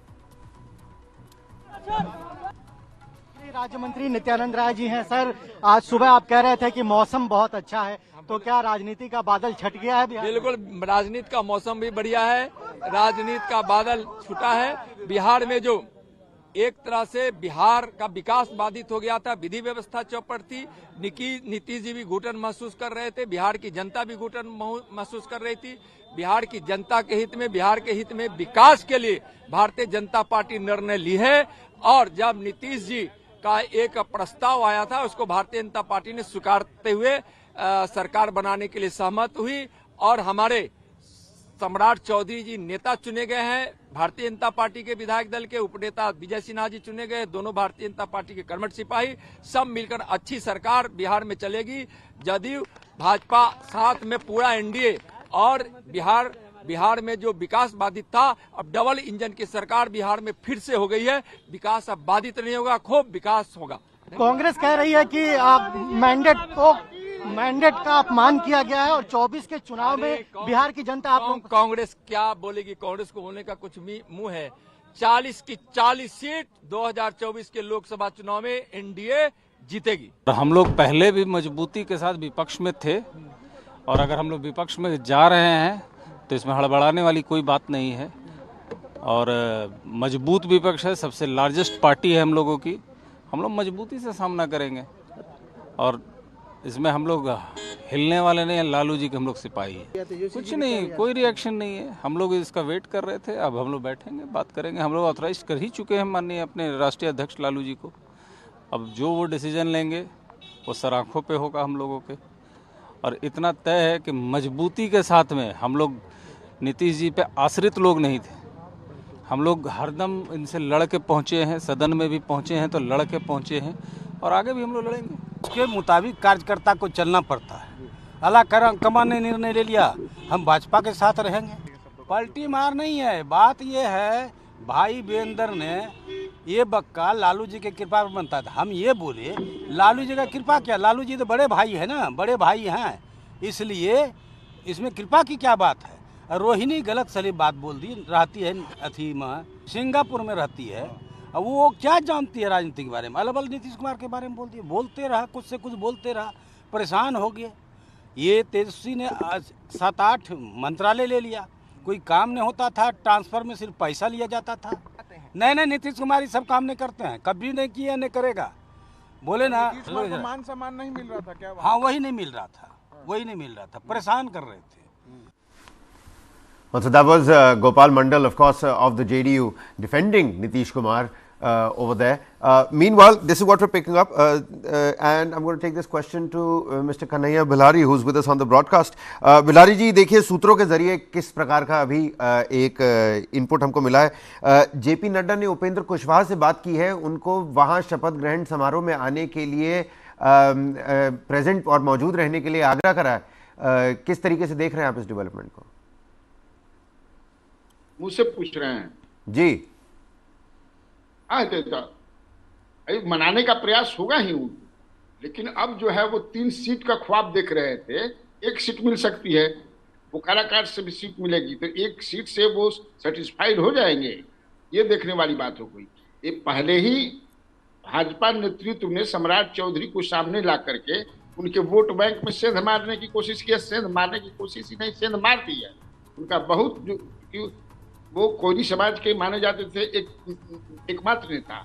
राज्य मंत्री नित्यानंद राय जी हैं। Sir, आज सुबह आप कह रहे थे कि मौसम बहुत अच्छा है, तो क्या राजनीति का बादल छट गया है? बिल्कुल, राजनीति का मौसम भी बढ़िया है, राजनीति का बादल छुटा है। बिहार में जो एक तरह से बिहार का विकास बाधित हो गया था, विधि व्यवस्था चौपट थी, नीतीश जी भी घुटन महसूस कर रहे थे, बिहार की जनता भी घुटन महसूस कर रही थी। बिहार की जनता के हित में, बिहार के हित में विकास के लिए भारतीय जनता पार्टी निर्णय ली है, और जब नीतीश जी का एक प्रस्ताव आया था, उसको भारतीय जनता पार्टी ने स्वीकारते हुए सरकार बनाने के लिए सहमत हुई, और हमारे सम्राट चौधरी जी नेता चुने गए हैं। भारतीय जनता पार्टी के विधायक दल के उपनेता विजय सिन्हा जी चुने गए, दोनों भारतीय जनता पार्टी के कर्मठ सिपाही, सब मिलकर अच्छी सरकार बिहार में चलेगी। जदयू भाजपा साथ में पूरा एनडीए, और बिहार में जो विकास बाधित था, अब डबल इंजन की सरकार बिहार में फिर से हो गई है। विकास अब बाधित नहीं होगा, खूब विकास होगा। कांग्रेस कह रही है कि मैंडेट का अपमान किया गया है, और 24 के चुनाव में बिहार की जनता आप कांग्रेस क्या बोलेगी? कांग्रेस को होने का कुछ मुंह है। 40 की 40 सीट 2024 के लोकसभा चुनाव में एनडीए जीतेगी। हम लोग पहले भी मजबूती के साथ विपक्ष में थे, और अगर हम लोग विपक्ष में जा रहे हैं तो इसमें हड़बड़ाने वाली कोई बात नहीं है, और मजबूत विपक्ष है, सबसे लार्जेस्ट पार्टी है हम लोगों की। हम लोग मजबूती से सामना करेंगे, और इसमें हम लोग हिलने वाले नहीं हैं। लालू जी के हम लोग सिपाही हैं। कुछ नहीं, कोई रिएक्शन नहीं है। हम लोग इसका वेट कर रहे थे, अब हम लोग बैठेंगे, बात करेंगे। हम लोग ऑथराइज कर ही चुके हैं माननीय अपने राष्ट्रीय अध्यक्ष लालू जी को। अब जो वो डिसीजन लेंगे वो सर आँखों पे होगा हम लोगों के, और इतना तय है कि मजबूती के साथ में हम लोग नीतीश जी पे आश्रित लोग नहीं थे। हम लोग हरदम इनसे लड़ के पहुँचे हैं, सदन में भी पहुँचे हैं तो लड़ के पहुँचे हैं, और आगे भी हम लोग लड़ेंगे। उसके मुताबिक कार्यकर्ता को चलना पड़ता है। अला कमान ने निर्णय ले लिया, हम भाजपा के साथ रहेंगे। पलटी मार नहीं है, बात ये है भाई वीरेंद्र ने ये बक्का लालू जी के कृपा पर बनता था। हम ये बोले लालू जी का कृपा क्या, लालू जी तो बड़े भाई है ना, बड़े भाई हैं, इसलिए इसमें कृपा की क्या बात है। रोहिणी गलत सली बात बोल दी, रहती है अथी में सिंगापुर में रहती है, अब वो क्या जानती है राजनीति के बारे में। अलग नीतीश कुमार के बारे में बोलती है, बोलते रहा, कुछ से कुछ बोलते रहा, परेशान हो गए। ये तेजस्वी ने 7-8 मंत्रालय ले लिया, कोई काम नहीं होता था, ट्रांसफर में सिर्फ पैसा लिया जाता था। नहीं, नीतीश कुमार ये सब काम नहीं करते हैं, कभी नहीं किया, नहीं करेगा। बोले ना, मान सम्मान नहीं मिल रहा था क्या? हाँ, वही नहीं मिल रहा था, परेशान कर रहे थे। Well, so that was Gopal Mandal, of course, of the JDU, defending Nitish Kumar over there. Meanwhile, this is what we're picking up, and I'm going to take this question to Mr. Kanhaiya Billari, who's with us on the broadcast. Billari जी, देखिए सूत्रों के जरिए किस प्रकार का अभी एक input हमको मिला है। जेपी नड्डा ने उपेंद्र कुशवाहा से बात की है, उनको वहाँ शपथ ग्रहण समारोह में आने के लिए प्रेजेंट और मौजूद रहने के लिए आग्रह करा है। किस तरीके से देख रहे हैं आप इस डेवलपमेंट को? मुझसे पूछ रहे हैं जी। हाँ, मनाने का प्रयास होगा ही उनको, लेकिन अब जो है वो 3 सीट का ख्वाब देख रहे थे। 1 सीट मिल सकती है, वो काराकाट से भी सीट मिलेगी, तो 1 सीट से वो सेटिस्फाइड हो जाएंगे, ये देखने वाली बात हो गई। ये पहले ही भाजपा नेतृत्व ने सम्राट चौधरी को सामने ला करके उनके वोट बैंक में सेंध मारने की कोशिश की है। सेंध मारने की कोशिश ही नहीं, सेंध मार दी है। उनका बहुत वो कोयली समाज के माने जाते थे एकमात्र नेता,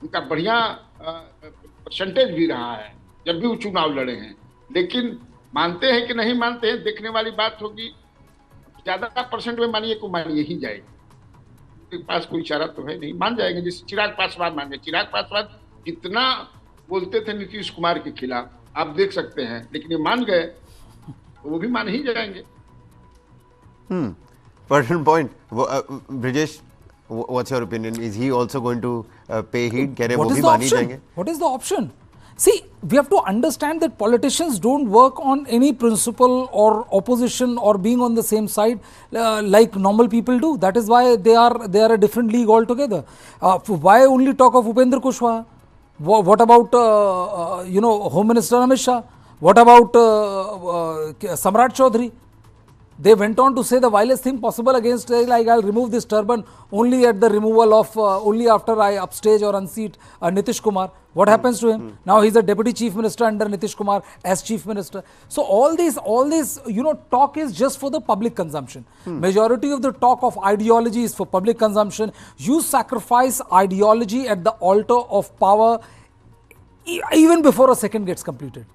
उनका बढ़िया परसेंटेज भी रहा है जब भी वो चुनाव लड़े हैं। लेकिन मानते हैं कि नहीं मानते हैं, देखने वाली बात होगी। ज्यादा परसेंट में मानिए को मानिए ही जाएगी, उनके पास कोई चारा तो है नहीं, मान जाएंगे। जैसे चिराग पासवान मान गए। चिराग पासवान कितना बोलते थे नीतीश कुमार के खिलाफ, आप देख सकते हैं, लेकिन ये मान गए तो वो भी मान ही जाएंगे। Pertinent point. Brijesh, what's your opinion? Is he also going to pay heed? कह रहे वो भी मान ही जाएंगे? What is the option? See, we have to understand that politicians don't work on any principle or opposition or being on the same side like normal people do. That is why they are a different league altogether. Why only talk of Upendra Kushwaha? What about Home Minister Amit Shah? What about Samrat Chaudhary? They went on to say the vilest thing possible against, like, I'll remove this turban only at the removal of, only after I upstage or unseat Nitish Kumar. What happens to him? Now he's a deputy chief minister under Nitish Kumar as chief minister. So all this, talk is just for the public consumption. Majority of the talk of ideology is for public consumption. You sacrifice ideology at the altar of power even before a second gets completed.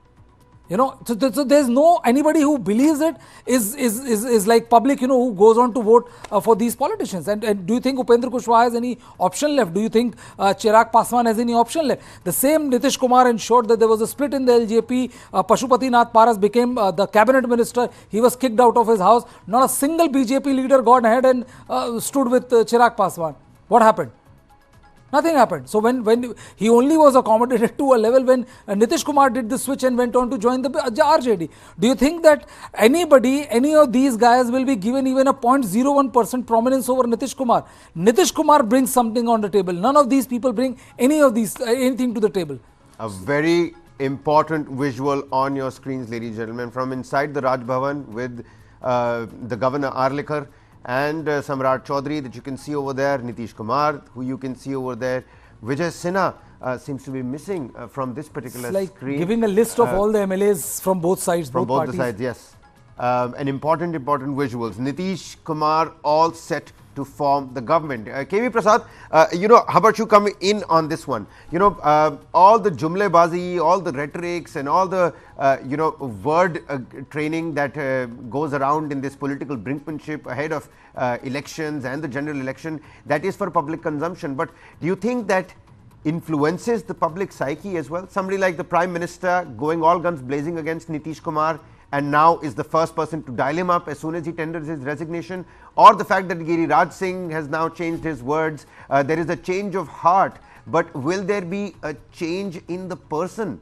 So there's no anybody who believes it is like public, who goes on to vote for these politicians. And do you think Upendra Kushwaha has any option left? Do you think Chirag Paswan has any option left? The same Nitish Kumar ensured that there was a split in the LJP. Pashupati Nath Paras became the cabinet minister. He was kicked out of his house. Not a single BJP leader got ahead and stood with Chirag Paswan. What happened? Nothing happened. So when he only was accommodated to a level when Nitish Kumar did the switch and went on to join the RJD. Do you think that any of these guys will be given even a 0.01% prominence over Nitish Kumar? Nitish Kumar brings something on the table. None of these people bring anything to the table. A very important visual on your screens, ladies and gentlemen, from inside the Raj Bhavan with the Governor Arlikar and Samrat Chaudhary that you can see over there, Nitish Kumar, who you can see over there. Vijay Sinha seems to be missing from this particular screen. Like giving a list of all the MLAs from both sides, from both the sides, yes. And important visuals. Nitish Kumar all set to form the government. KV Prasad, how about you come in on this one? All the jumlebazi, all the rhetorics and all the, word training that goes around in this political brinkmanship ahead of elections and the general election, that is for public consumption. But do you think that influences the public psyche as well? Somebody like the Prime Minister going all guns blazing against Nitish Kumar and now is the first person to dial him up as soon as he tenders his resignation, or the fact that Giriraj Singh has now changed his words. There is a change of heart, but will there be a change in the person?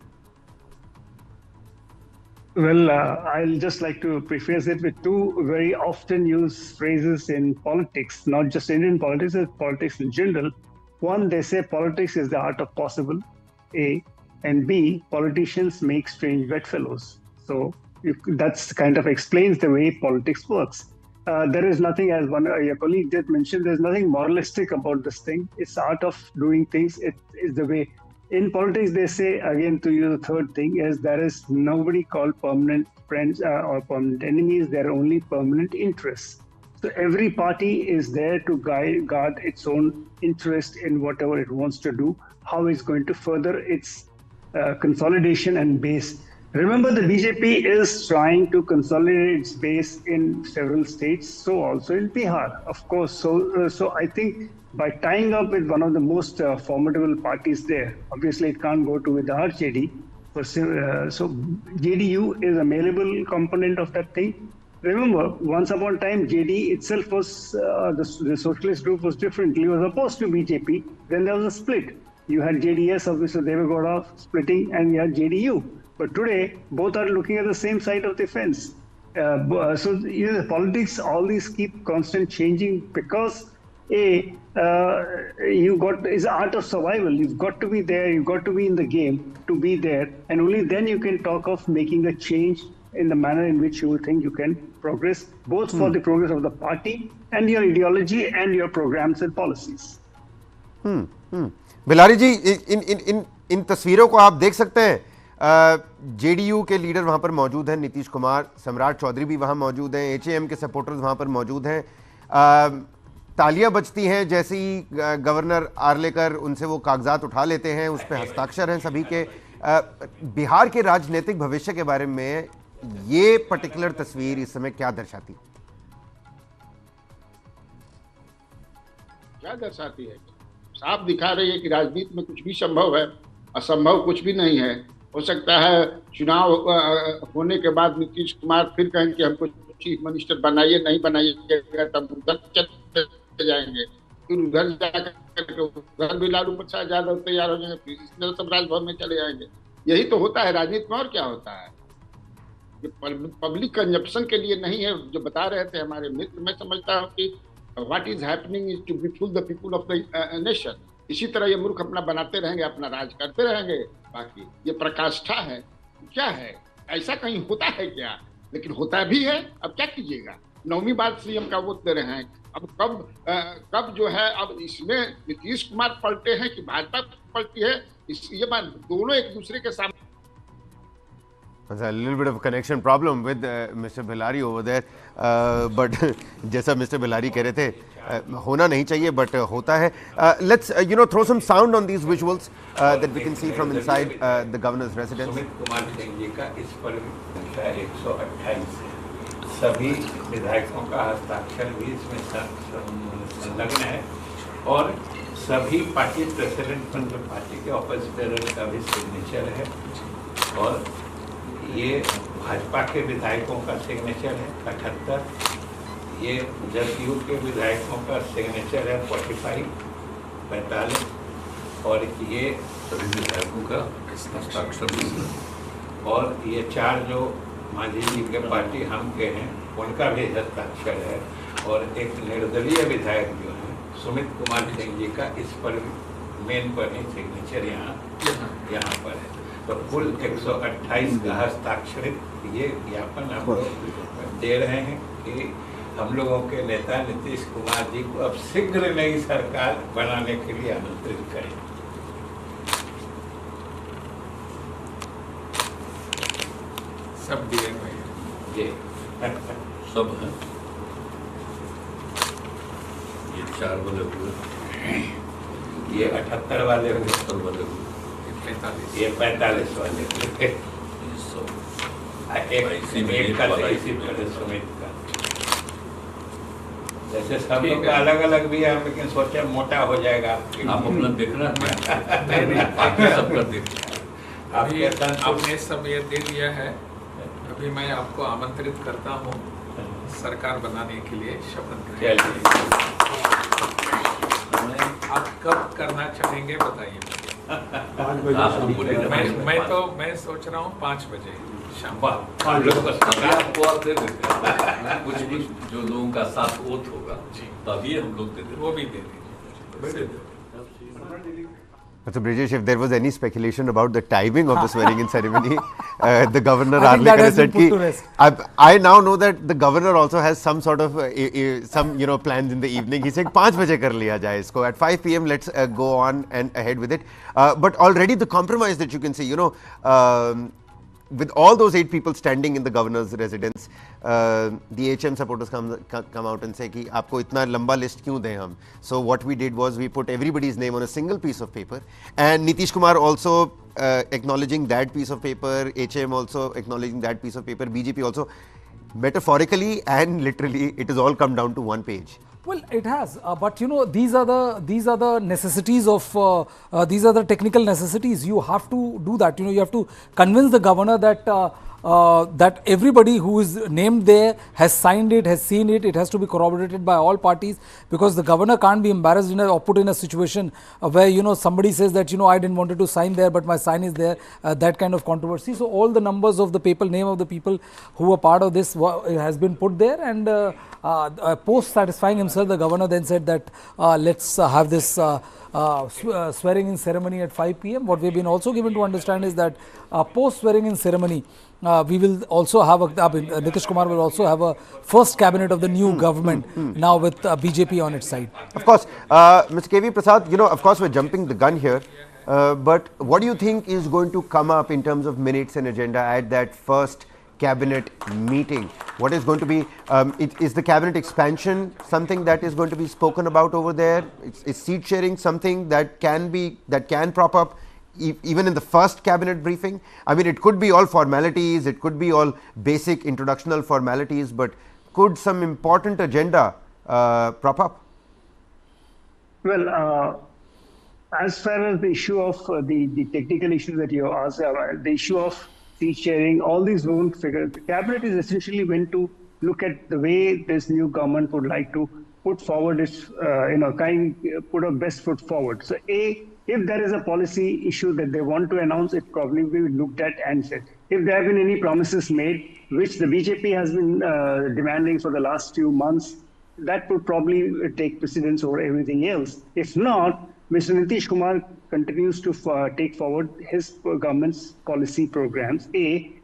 Well, I'll just like to preface it with two very often used phrases in politics, not just Indian politics, but politics in general. One, they say politics is the art of possible, A, and B, politicians make strange bedfellows. So that kind of explains the way politics works. There is nothing, as one your colleague did mention, there's nothing moralistic about this thing. It's the art of doing things. It is the way. In politics, they say, again to you, the third thing is there is nobody called permanent friends or permanent enemies. There are only permanent interests. So every party is there to guard its own interest in whatever it wants to do, how it's going to further its consolidation and base. Remember, the BJP is trying to consolidate its base in several states, so also in Bihar, of course. So I think by tying up with one of the most formidable parties there, obviously it can't go to with the RJD. So JDU is a malleable component of that thing. Remember, once upon a time, JD itself was, the socialist group was different. It was opposed to BJP. Then there was a split. You had JDS, obviously Devegowda splitting, and you had JDU. But today, both are looking at the same side of the fence. Politics, all these keep constant changing because it's art of survival. You've got to be there. You've got to be in the game to be there, and only then you can talk of making a change in the manner in which you think you can progress, both for the progress of the party and your ideology and your programs and policies. Bilari जी, इन तस्वीरों को आप देख सकते हैं। JDU के leader वहां पर मौजूद हैं, नीतीश कुमार, सम्राट चौधरी भी वहां मौजूद हैं, एचएएम के सपोर्टर्स वहां पर मौजूद हैं। तालियां बजती हैं जैसे ही गवर्नर आर्लेकर उनसे वो कागजात उठा लेते हैं, उस पर हस्ताक्षर हैं सभी के। बिहार के राजनीतिक भविष्य के बारे में ये पर्टिकुलर तस्वीर इस समय क्या दर्शाती है? क्या दर्शाती है? साफ दिखा रही है कि राजनीति में कुछ भी संभव है, असंभव कुछ भी नहीं है। हो सकता है चुनाव होने के बाद नीतीश कुमार फिर कहें कि हमको चीफ मिनिस्टर बनाइए, नहीं बनाइए तब उधर चले जाएंगे, फिर उधर जाकर उधर भी लालू प्रसाद यादव तैयार हो जाएंगे, फिर इसमें सब राजभवन में चले जाएंगे। यही तो होता है राजनीति में, और क्या होता है। पब्लिक कंजप्शन के लिए नहीं है। जो बता रहे थे हमारे मित्र, मैं समझता हूँ कि what is happening is to befool the people of the nation. इसी तरह ये मूर्ख अपना बनाते रहेंगे, अपना राज करते रहेंगे। बाकी ये प्रकाष्ठा है, क्या है, ऐसा कहीं होता है क्या? लेकिन होता भी है। अब क्या कीजिएगा, 9वीं बार सीएम का वोट दे रहे हैं। अब कब जो है, अब इसमें नीतीश कुमार पलटे हैं कि भाजपा पलटी है, ये बात दोनों एक दूसरे के सामने। A little bit of a connection problem with Mr. Bhilari over there, but जैसा Mr. Bhilari कह रहे थे, होना नहीं चाहिए but होता है। Let's throw some sound on these visuals that we can see from inside the governor's residence. Sumit Kumar Singh ji का इस पर 128 सभी विधायकों का हस्ताक्षर भी इसमें संलग्न है और सभी पार्टी प्रेसिडेंट पार्टी के ऑपोजिटर का भी सिग्नेचर है और ये भाजपा के विधायकों का सिग्नेचर है 78, ये जदयू के विधायकों का सिग्नेचर है 45 और ये सभी विधायकों का हस्ताक्षर और ये 4 जो मांझी जी के पार्टी हम के हैं उनका भी हस्ताक्षर है और एक निर्दलीय विधायक जो है सुमित कुमार सिंह जी का इस पर मेन पर ही सिग्नेचर यहाँ पर है। तो कुल 128 का हस्ताक्षरित ये ज्ञापन हम लोग दे रहे हैं कि हम लोगों के नेता नीतीश कुमार जी को अब शीघ्र नई सरकार बनाने के लिए आमंत्रित करें। सब दिए ये सब हैं, ये 4 वाले हुए, ये 78 वाले हुए, 70 वाले हुए, ये 45 वाले एक का सुमित का। जैसे सब लोग का अलग अलग भी है लेकिन सोचा मोटा हो जाएगा। आप अपना देखना सबका देखना। अभी आपने सब ये दे दिया है, अभी मैं आपको आमंत्रित करता हूँ सरकार बनाने के लिए शपथ ग्रहण। आप कब करना चाहेंगे बताइए। 5 बजे मैं सोच रहा हूँ 5 बजे शाम। कुछ भी जो लोगों का साथ ओथ होगा तभी हम लोग दे देंगे, वो भी दे दीजिए। So Brijesh, if there was any speculation about the timing of the swearing-in ceremony, the governor Arlekar said that I now know that the governor also has some sort of some plans in the evening. He said 5 baje kar liya jaye isko. At 5 p.m. let's go on and ahead with it. But already the compromise that you can see, with all those 8 people standing in the governor's residence, the HM supporters come out and say कि आपको इतना लंबा list क्यों दें हम? So what we did was we put everybody's name on a single piece of paper, and Nitish Kumar also acknowledging that piece of paper, HM also acknowledging that piece of paper, BJP also. Metaphorically and literally, it has all come down to one page. Well, it has, but these are the necessities of these are the technical necessities. You have to do that. You have to convince the governor that that everybody who is named there has signed it, has seen it. It has to be corroborated by all parties, because the governor can't be embarrassed or put in a situation where somebody says that I didn't wanted to sign there, but my sign is there. That kind of controversy. So all the numbers of the people, name of the people who were part of this has been put there, and post satisfying himself, the governor then said that let's have this swearing in ceremony at 5 p.m. What we've been also given to understand is that post swearing in ceremony, we will also have Nitish Kumar will also have a first cabinet of the new government now with BJP on its side. Of course, Mr. KV Prasad, of course we're jumping the gun here, but what do you think is going to come up in terms of minutes and agenda at that first cabinet meeting? What is going to be, is the cabinet expansion something that is going to be spoken about over there? Is seat sharing something that can prop up even in the first cabinet briefing? I mean, it could be all formalities, it could be all basic introductional formalities, but could some important agenda prop up? Well, as far as the issue of the technical issues that you asked, the issue of seat sharing, all these won't figure. The cabinet is essentially meant to look at the way this new government would like to put forward its, put a best foot forward. So, if there is a policy issue that they want to announce, it probably will be looked at and said. If there have been any promises made, which the BJP has been demanding for the last few months, that would probably take precedence over everything else. If not, Mr. Nitish Kumar continues to take forward his government's policy programs,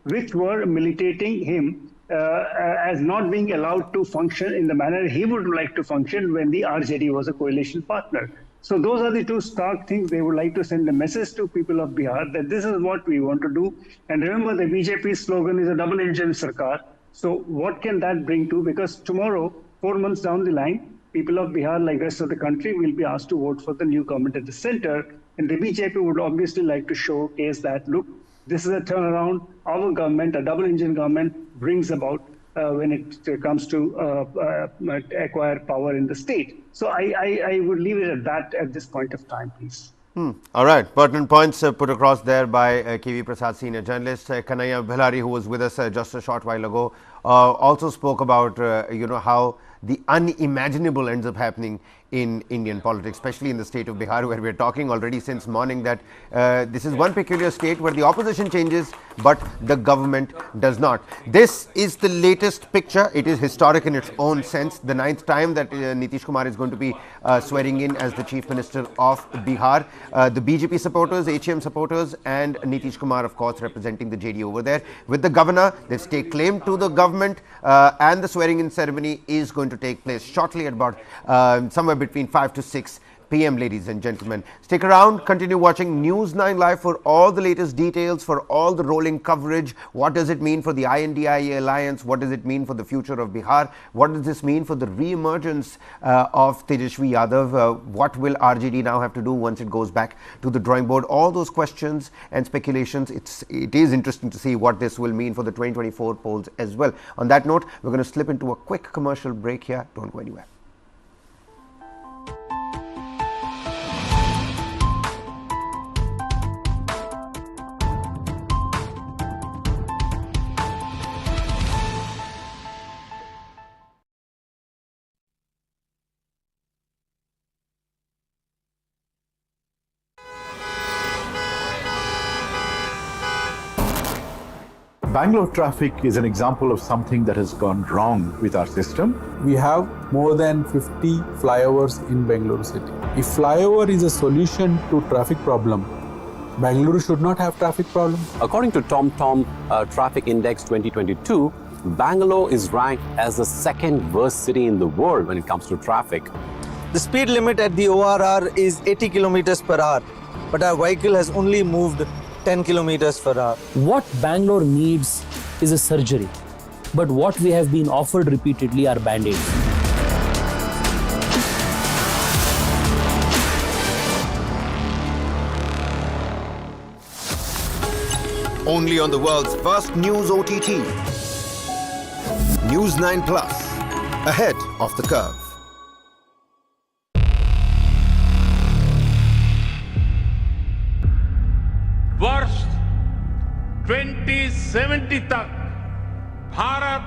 which were militating him as not being allowed to function in the manner he would like to function when the RJD was a coalition partner. So those are the two stark things. They would like to send a message to people of Bihar that this is what we want to do. And remember, the BJP slogan is a double engine Sarkar. So what can that bring to? Because tomorrow, 4 months down the line, people of Bihar, like the rest of the country, will be asked to vote for the new government at the center. And the BJP would obviously like to showcase that, look, this is a turnaround. Our government, a double engine government, brings about when it comes to acquire power in the state. So I would leave it at that at this point of time, please. All right. Pertinent points put across there by KV Prasad, senior journalist. Kanhaiya Bhilari, who was with us just a short while ago, also spoke about, how the unimaginable ends up happening in Indian politics, especially in the state of Bihar, where we are talking already since morning that this is one peculiar state where the opposition changes, but the government does not. This is the latest picture. It is historic in its own sense. The 9th time that Nitish Kumar is going to be swearing in as the Chief Minister of Bihar. The BJP supporters, HM supporters, and Nitish Kumar, of course, representing the JD over there. With the governor, they stake claim to the government, and the swearing-in ceremony is going to take place shortly at about somewhere between 5 to 6 p.m. ladies and gentlemen. Stick around, continue watching News9 Live for all the latest details, for all the rolling coverage. What does it mean for the INDIA alliance? What does it mean for the future of Bihar? What does this mean for the re-emergence of Tejashwi Yadav? What will RJD now have to do once it goes back to the drawing board? All those questions and speculations. It is interesting to see what this will mean for the 2024 polls as well. On that note, we're going to slip into a quick commercial break here. Don't go anywhere. Bangalore traffic is an example of something that has gone wrong with our system. We have more than 50 flyovers in Bangalore city. If flyover is a solution to traffic problem, Bangalore should not have traffic problem. According to TomTom Traffic Index 2022, Bangalore is ranked as the second worst city in the world when it comes to traffic. The speed limit at the ORR is 80 kilometers per hour, but our vehicle has only moved 10 kilometers per hour. What Bangalore needs is a surgery, but what we have been offered repeatedly are band-aids. Only on the world's first news OTT. News9 Plus, ahead of the curve. वर्ष 2070 तक Bharat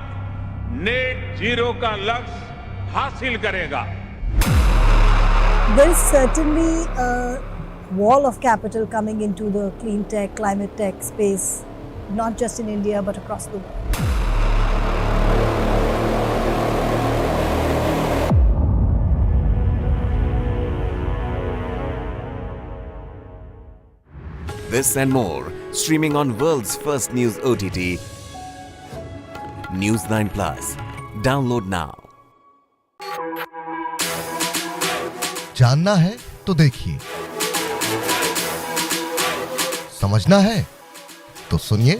net zero का लक्ष्य हासिल करेगा. There is certainly a wall of capital coming into the clean tech, climate tech space, not just in India but across the world. This and more, streaming on world's first news OTT, News9 Plus. Download now. जानना है तो देखिए, समझना है तो सुनिए